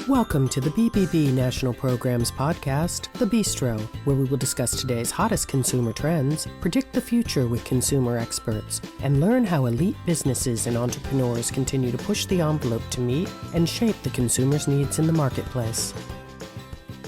Welcome to the BBB National Programs podcast, The Bistro, where we will discuss today's hottest consumer trends, predict the future with consumer experts, and learn how elite businesses and entrepreneurs continue to push the envelope to meet and shape the consumer's needs in the marketplace.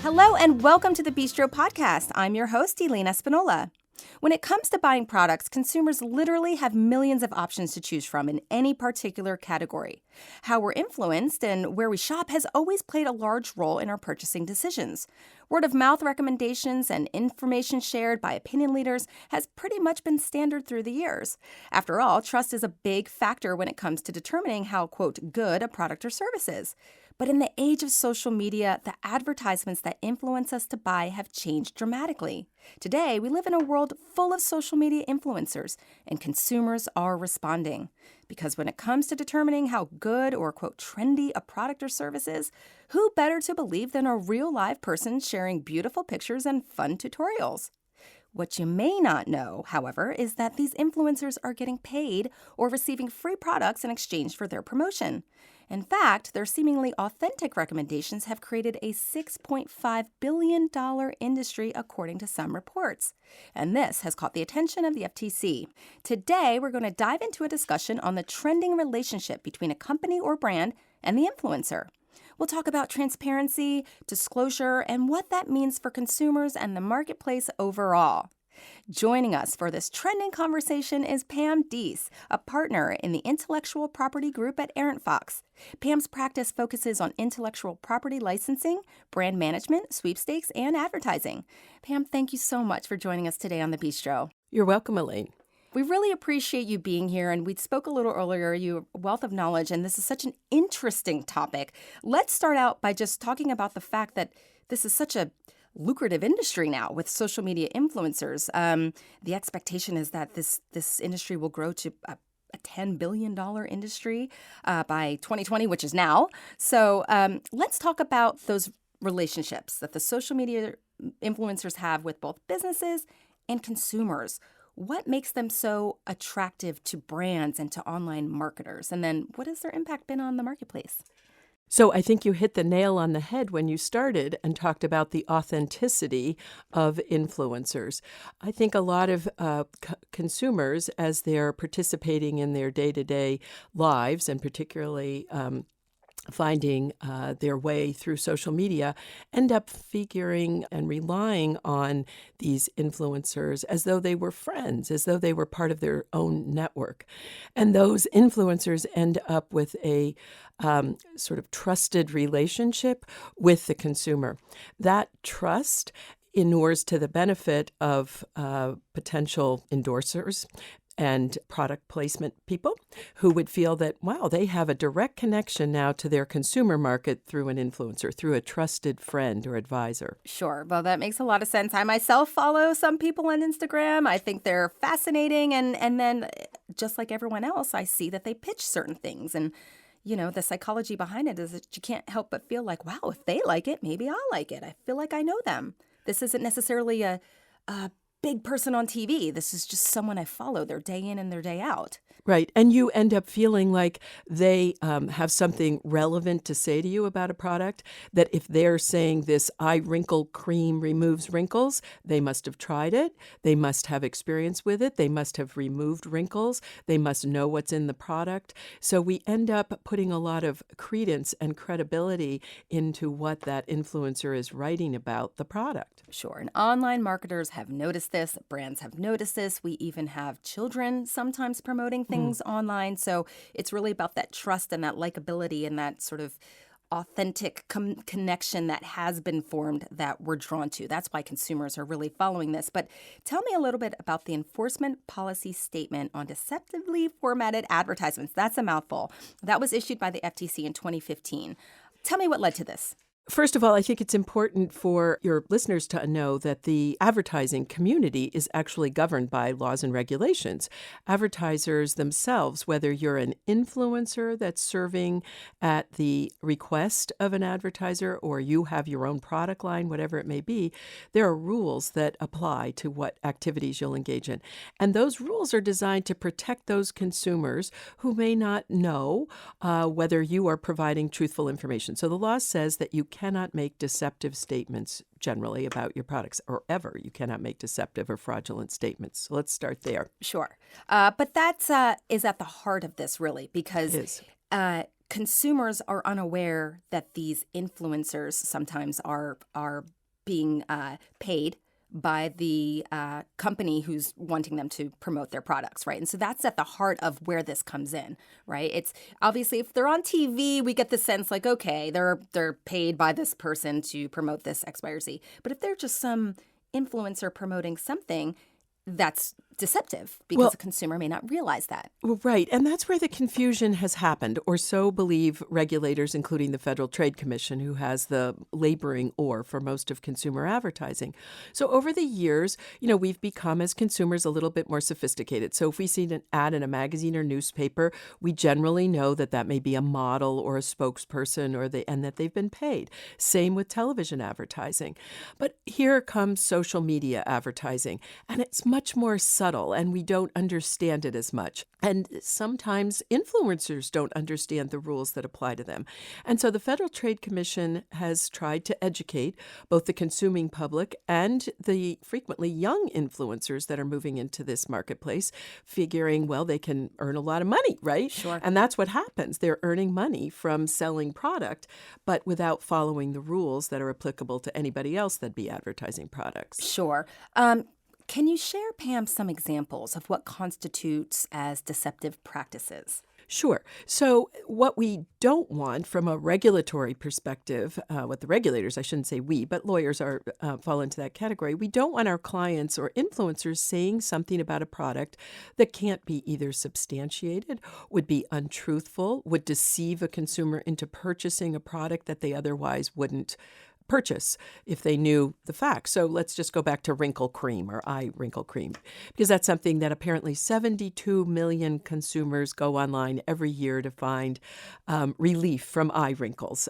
Hello and welcome to the Bistro podcast. I'm your host, Elena Spinola. When it comes to buying products, consumers literally have millions of options to choose from in any particular category. How we're influenced and where we shop has always played a large role in our purchasing decisions. Word-of-mouth recommendations and information shared by opinion leaders has pretty much been standard through the years. After all, trust is a big factor when it comes to determining how, quote, good a product or service is. But in the age of social media, the advertisements that influence us to buy have changed dramatically. Today, we live in a world full of social media influencers, and consumers are responding. Because when it comes to determining how good or, quote, trendy a product or service is, who better to believe than a real live person sharing beautiful pictures and fun tutorials? What you may not know, however, is that these influencers are getting paid or receiving free products in exchange for their promotion. In fact, their seemingly authentic recommendations have created a $6.5 billion industry, according to some reports. And this has caught the attention of the FTC. Today, we're going to dive into a discussion on the trending relationship between a company or brand and the influencer. We'll talk about transparency, disclosure, and what that means for consumers and the marketplace overall. Joining us for this trending conversation is Pam Deese, a partner in the intellectual property group at Arent Fox. Pam's practice focuses on intellectual property licensing, brand management, sweepstakes, and advertising. Pam, thank you so much for joining us today on The Bistro. You're welcome, Elaine. We really appreciate you being here, and we spoke a little earlier, you're a wealth of knowledge, and this is such an interesting topic. Let's start out by just talking about the fact that this is such a lucrative industry now with social media influencers. The expectation is that this industry will grow to a $10 billion industry by 2020, which is now. So let's talk about those relationships that the social media influencers have with both businesses and consumers. What makes them so attractive to brands and to online marketers? And then what has their impact been on the marketplace? So I think you hit the nail on the head when you started and talked about the authenticity of influencers. I think a lot of consumers, as they're participating in their day-to-day lives, and particularly finding their way through social media, end up figuring and relying on these influencers as though they were friends, as though they were part of their own network. And those influencers end up with a sort of trusted relationship with the consumer. That trust inures to the benefit of potential endorsers and product placement people who would feel that, wow, they have a direct connection now to their consumer market through an influencer, through a trusted friend or advisor. Sure. Well, that makes a lot of sense. I myself follow some people on Instagram. I think they're fascinating. And then just like everyone else, I see that they pitch certain things. And, you know, the psychology behind it is that you can't help but feel like, wow, if they like it, maybe I'll like it. I feel like I know them. This isn't necessarily a big person on TV. This is just someone I follow their day in and their day out. Right. And you end up feeling like they have something relevant to say to you about a product, that if they're saying this eye wrinkle cream removes wrinkles, they must have tried it. They must have experience with it. They must have removed wrinkles. They must know what's in the product. So we end up putting a lot of credence and credibility into what that influencer is writing about the product. Sure. And online marketers have noticed this. Brands have noticed this. We even have children sometimes promoting things online. So it's really about that trust and that likability and that sort of authentic connection that has been formed that we're drawn to. That's why consumers are really following this. But tell me a little bit about the enforcement policy statement on deceptively formatted advertisements. That's a mouthful. That was issued by the FTC in 2015. Tell me what led to this. First of all, I think it's important for your listeners to know that the advertising community is actually governed by laws and regulations. Advertisers themselves, whether you're an influencer that's serving at the request of an advertiser or you have your own product line, whatever it may be, there are rules that apply to what activities you'll engage in. And those rules are designed to protect those consumers who may not know whether you are providing truthful information. So the law says that you cannot make deceptive statements generally about your products, or ever. You cannot make deceptive or fraudulent statements. So let's start there. Sure. But that is at the heart of this, really, because consumers are unaware that these influencers sometimes are being paid by the company who's wanting them to promote their products, right? And so that's at the heart of where this comes in, right? It's obviously if they're on TV, we get the sense like, okay, they're paid by this person to promote this X, Y, or Z. But if they're just some influencer promoting something, that's deceptive because the consumer may not realize that. Right. And that's where the confusion has happened, or so believe regulators, including the Federal Trade Commission, who has the laboring oar for most of consumer advertising. So over the years, we've become, as consumers, a little bit more sophisticated. So if we see an ad in a magazine or newspaper, we generally know that that may be a model or a spokesperson and that they've been paid. Same with television advertising. But here comes social media advertising, and it's much more subtle, and we don't understand it as much. And sometimes influencers don't understand the rules that apply to them. And so the Federal Trade Commission has tried to educate both the consuming public and the frequently young influencers that are moving into this marketplace, figuring, well, they can earn a lot of money, right? Sure. And that's what happens. They're earning money from selling product, but without following the rules that are applicable to anybody else that'd be advertising products. Sure. Can you share, Pam, some examples of what constitutes as deceptive practices? Sure. So what we don't want from a regulatory perspective, what the regulators, I shouldn't say we, but lawyers fall into that category. We don't want our clients or influencers saying something about a product that can't be either substantiated, would be untruthful, would deceive a consumer into purchasing a product that they otherwise wouldn't purchase if they knew the facts. So let's just go back to wrinkle cream or eye wrinkle cream, because that's something that apparently 72 million consumers go online every year to find relief from eye wrinkles.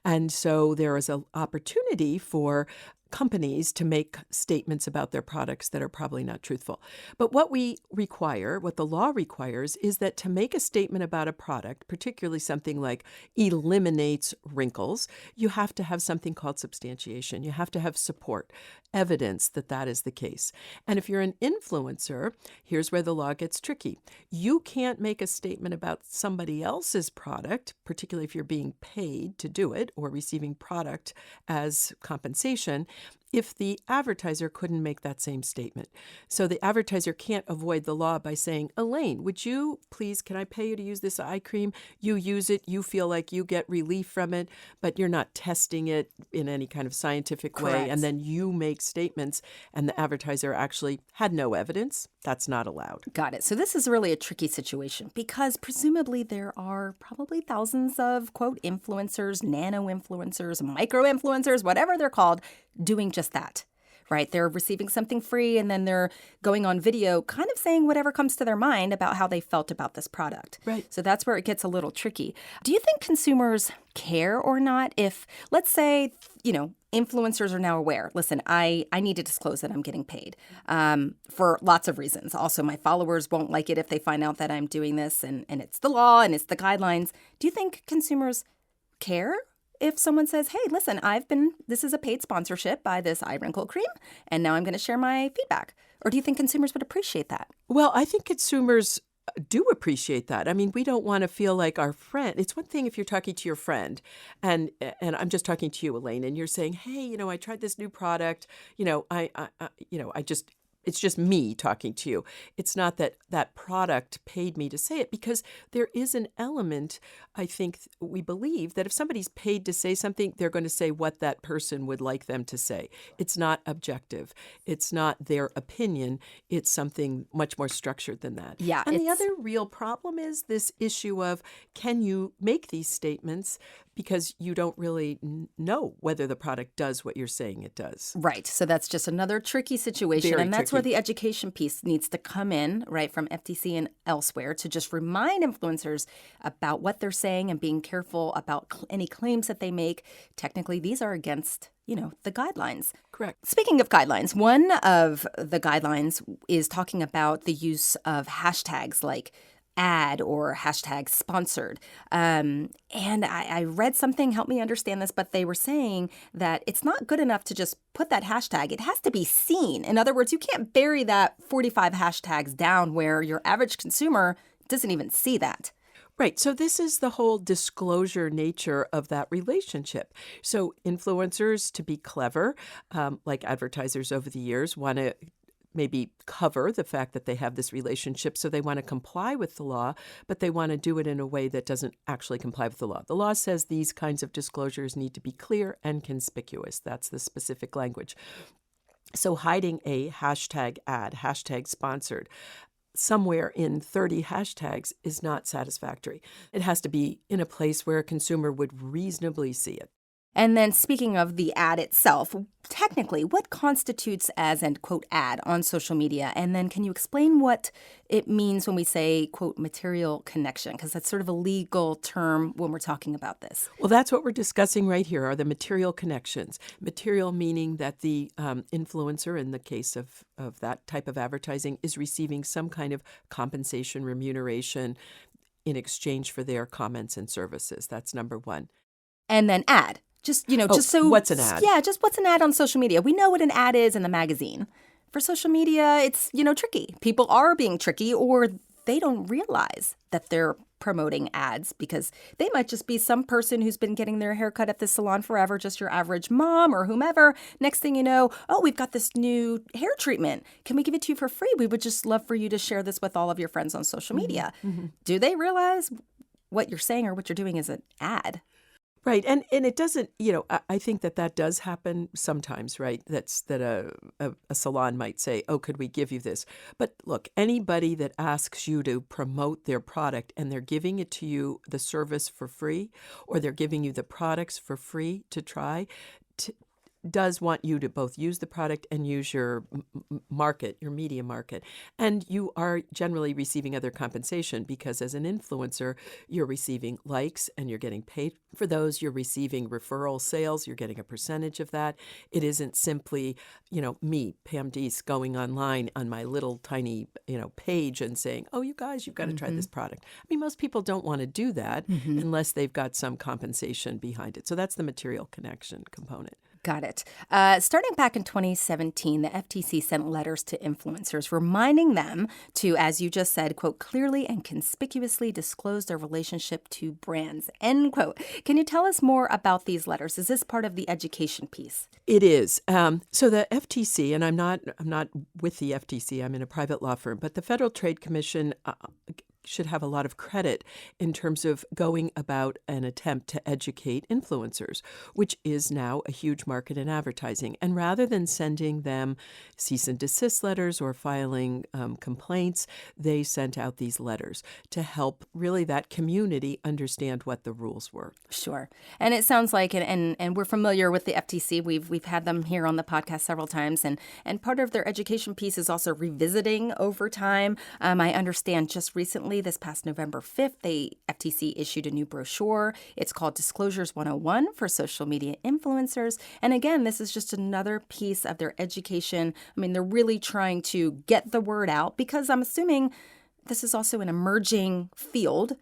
And so there is an opportunity for companies to make statements about their products that are probably not truthful. But what we require, what the law requires, is that to make a statement about a product, particularly something like eliminates wrinkles, you have to have something called substantiation. You have to have support, evidence that that is the case. And if you're an influencer, here's where the law gets tricky. You can't make a statement about somebody else's product, particularly if you're being paid to do it or receiving product as compensation, if the advertiser couldn't make that same statement. So the advertiser can't avoid the law by saying, Elaine, would you please, can I pay you to use this eye cream? You use it, you feel like you get relief from it, but you're not testing it in any kind of scientific way. Correct. And then you make statements and the advertiser actually had no evidence. That's not allowed. Got it. So this is really a tricky situation because presumably there are probably thousands of, quote, influencers, nano-influencers, micro-influencers, whatever they're called, doing just that, right? They're receiving something free and then they're going on video kind of saying whatever comes to their mind about how they felt about this product. Right. So that's where it gets a little tricky. Do you think consumers care or not if, let's say, influencers are now aware, listen, I need to disclose that I'm getting paid for lots of reasons. Also, my followers won't like it if they find out that I'm doing this and it's the law and it's the guidelines. Do you think consumers care if someone says, hey, listen, this is a paid sponsorship by this eye wrinkle cream, and now I'm going to share my feedback? Or do you think consumers would appreciate that? Well, I think consumers do appreciate that. I mean, we don't want to feel like our friend. It's one thing if you're talking to your friend, and I'm just talking to you, Elaine, and you're saying, hey, I tried this new product. It's just me talking to you. It's not that that product paid me to say it, because there is an element, I think we believe, that if somebody's paid to say something, they're going to say what that person would like them to say. It's not objective. It's not their opinion. It's something much more structured than that. Yeah. And the other real problem is this issue of, can you make these statements because you don't really know whether the product does what you're saying it does. Right. So that's just another tricky situation. Very and that's tricky. where the education piece needs to come in, right, from FTC and elsewhere to just remind influencers about what they're saying and being careful about any claims that they make. Technically, these are against, the guidelines. Correct. Speaking of guidelines, one of the guidelines is talking about the use of hashtags like ad or hashtag sponsored. And I read something, help me understand this, but they were saying that it's not good enough to just put that hashtag. It has to be seen. In other words, you can't bury that 45 hashtags down where your average consumer doesn't even see that. Right. So this is the whole disclosure nature of that relationship. So influencers, to be clever, like advertisers over the years, want to maybe cover the fact that they have this relationship. So they want to comply with the law, but they want to do it in a way that doesn't actually comply with the law. The law says these kinds of disclosures need to be clear and conspicuous. That's the specific language. So hiding a hashtag ad, hashtag sponsored, somewhere in 30 hashtags is not satisfactory. It has to be in a place where a consumer would reasonably see it. And then speaking of the ad itself, technically, what constitutes as an, quote, ad on social media? And then can you explain what it means when we say, quote, material connection? Because that's sort of a legal term when we're talking about this. Well, that's what we're discussing right here are the material connections. Material meaning that the influencer, in the case of that type of advertising, is receiving some kind of compensation, remuneration in exchange for their comments and services. That's number one. And then ad. Just so what's an ad? Yeah, just what's an ad on social media? We know what an ad is in the magazine. For social media, it's, tricky. People are being tricky, or they don't realize that they're promoting ads because they might just be some person who's been getting their hair cut at the salon forever, just your average mom or whomever. Next thing you know, oh, we've got this new hair treatment. Can we give it to you for free? We would just love for you to share this with all of your friends on social media. Mm-hmm. Do they realize what you're saying or what you're doing is an ad? Right. And it doesn't, I think that does happen sometimes, right? That a salon might say, oh, could we give you this? But look, anybody that asks you to promote their product and they're giving it to you, the service for free, or they're giving you the products for free to try, does want you to both use the product and use your market, your media market. And you are generally receiving other compensation because as an influencer, you're receiving likes and you're getting paid for those. You're receiving referral sales. You're getting a percentage of that. It isn't simply, me, Pam Deese, going online on my little tiny, page and saying, oh, you guys, you've got to try this product. I mean, most people don't want to do that unless they've got some compensation behind it. So that's the material connection component. Got it. Starting back in 2017, the FTC sent letters to influencers reminding them to, as you just said, quote, clearly and conspicuously disclose their relationship to brands, end quote. Can you tell us more about these letters? Is this part of the education piece? It is. So the FTC, and I'm not with the FTC, I'm in a private law firm, but the Federal Trade Commission should have a lot of credit in terms of going about an attempt to educate influencers, which is now a huge market in advertising. And rather than sending them cease and desist letters or filing complaints, they sent out these letters to help really that community understand what the rules were. Sure. And it sounds like, and we're familiar with the FTC. We've had them here on the podcast several times. And part of their education piece is also revisiting over time. I understand just recently, this past November 5th, the FTC issued a new brochure. It's called Disclosures 101 for social media influencers. And again, this is just another piece of their education. I mean, they're really trying to get the word out because I'm assuming this is also an emerging field.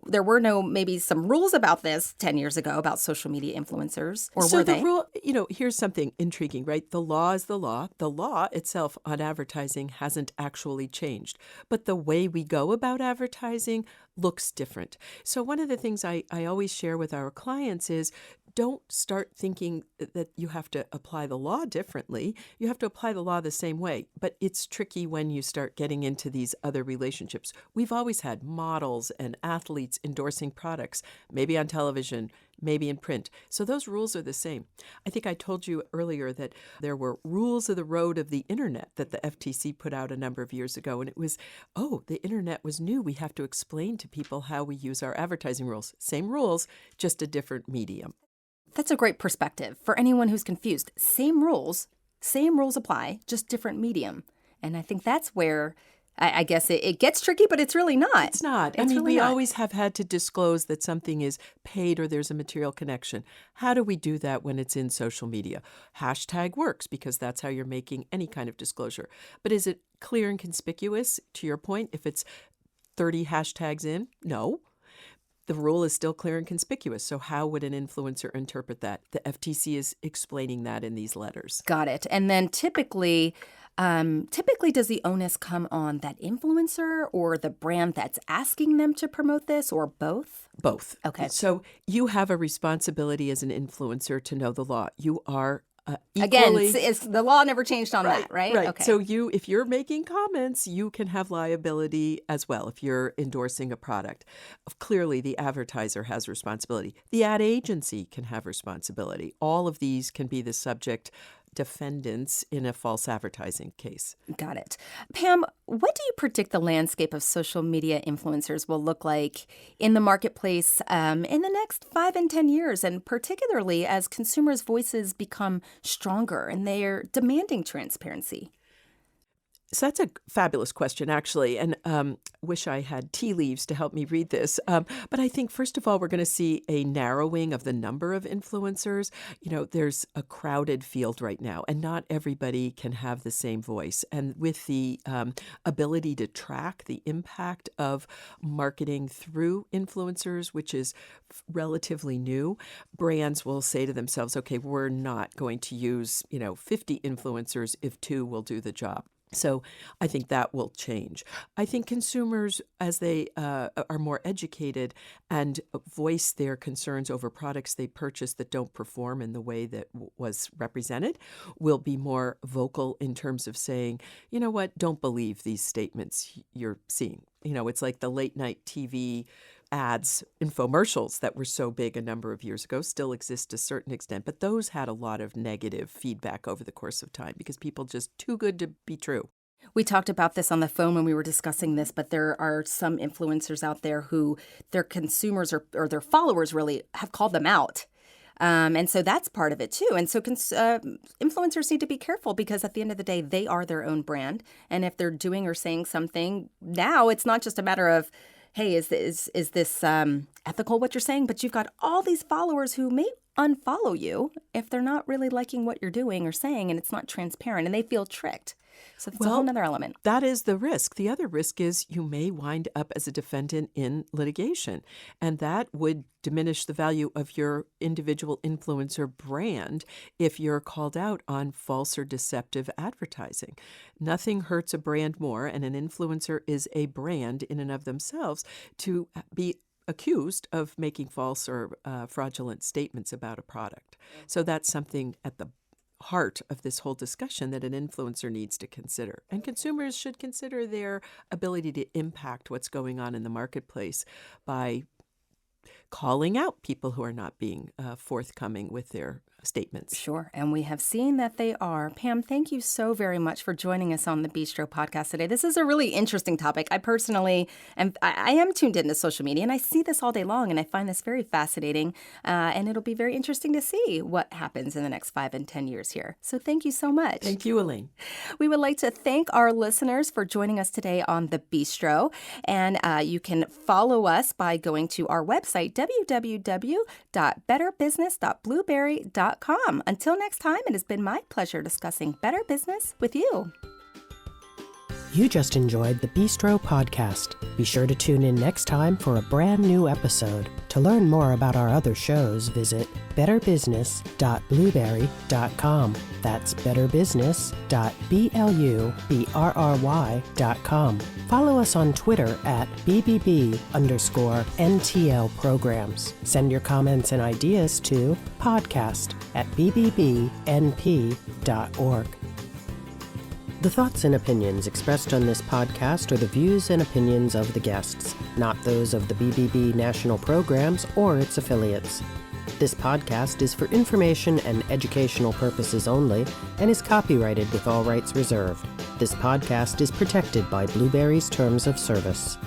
There were maybe some rules about this 10 years ago about social media influencers, or so were the they? Rule, here's something intriguing, right? The law is the law. The law itself on advertising hasn't actually changed, but the way we go about advertising looks different. So one of the things I always share with our clients is don't start thinking that you have to apply the law differently. You have to apply the law the same way. But it's tricky when you start getting into these other relationships. We've always had models and athletes endorsing products, maybe on television, maybe in print. So those rules are the same. I think I told you earlier that there were rules of the road of the internet that the FTC put out a number of years ago. And it was, the internet was new. We have to explain to people how we use our advertising rules. Same rules, just a different medium. That's a great perspective for anyone who's confused. Same rules apply, just different medium. And I think that's where I guess it gets tricky, but it's really not. It's not. We always have had to disclose that something is paid or there's a material connection. How do we do that when it's in social media? Hashtag works because that's how you're making any kind of disclosure. But is it clear and conspicuous, to your point, if it's 30 hashtags in? No. The rule is still clear and conspicuous. So how would an influencer interpret that? The FTC is explaining that in these letters. Got it. And then typically does the onus come on that influencer or the brand that's asking them to promote this, or both? Both. Okay. So you have a responsibility as an influencer to know the law. You are equally... Again, it's the law never changed on that, right? Right. Okay. So if you're making comments, you can have liability as well if you're endorsing a product. Clearly, the advertiser has responsibility. The ad agency can have responsibility. All of these can be the subject defendants in a false advertising case. Got it. Pam, what do you predict the landscape of social media influencers will look like in the marketplace in the next 5 and 10 years, and particularly as consumers' voices become stronger and they're demanding transparency? So that's a fabulous question, actually, and wish I had tea leaves to help me read this. But I think, first of all, we're going to see a narrowing of the number of influencers. There's a crowded field right now, and not everybody can have the same voice. And with the ability to track the impact of marketing through influencers, which is relatively new, brands will say to themselves, okay, we're not going to use 50 influencers if 2 will do the job. So I think that will change. I think consumers, as they are more educated and voice their concerns over products they purchase that don't perform in the way that was represented, will be more vocal in terms of saying, you know what, don't believe these statements you're seeing. It's like the late night TV ads, infomercials that were so big a number of years ago still exist to a certain extent, but those had a lot of negative feedback over the course of time because people just too good to be true. We talked about this on the phone when we were discussing this, but there are some influencers out there who their consumers or their followers really have called them out. And so that's part of it too. And so influencers need to be careful because at the end of the day, they are their own brand. And if they're doing or saying something, now it's not just a matter of, hey, is this ethical what you're saying? But you've got all these followers who may unfollow you if they're not really liking what you're doing or saying, and it's not transparent, and they feel tricked. So that's a whole other element. That is the risk. The other risk is you may wind up as a defendant in litigation, and that would diminish the value of your individual influencer brand if you're called out on false or deceptive advertising. Nothing hurts a brand more, and an influencer is a brand in and of themselves, to be accused of making false or fraudulent statements about a product. So that's something at the heart of this whole discussion that an influencer needs to consider. And consumers should consider their ability to impact what's going on in the marketplace by calling out people who are not being forthcoming with their statements. Sure. And we have seen that they are. Pam, thank you so very much for joining us on the Bistro podcast today. This is a really interesting topic. I personally I am tuned into social media, and I see this all day long, and I find this very fascinating. And it'll be very interesting to see what happens in the next 5 and 10 years here. So thank you so much. Thank you, Elaine. We would like to thank our listeners for joining us today on the Bistro. And you can follow us by going to our website, www.betterbusiness.blueberry.com. Until next time, it has been my pleasure discussing better business with you. You just enjoyed the Bistro Podcast. Be sure to tune in next time for a brand new episode. To learn more about our other shows, visit betterbusiness.blueberry.com. That's betterbusiness.blueberry.com. Follow us on Twitter at BBB_NTL programs. Send your comments and ideas to podcast@bbbnp.org. The thoughts and opinions expressed on this podcast are the views and opinions of the guests, not those of the BBB national programs or its affiliates. This podcast is for information and educational purposes only and is copyrighted with all rights reserved. This podcast is protected by Blueberry's Terms of Service.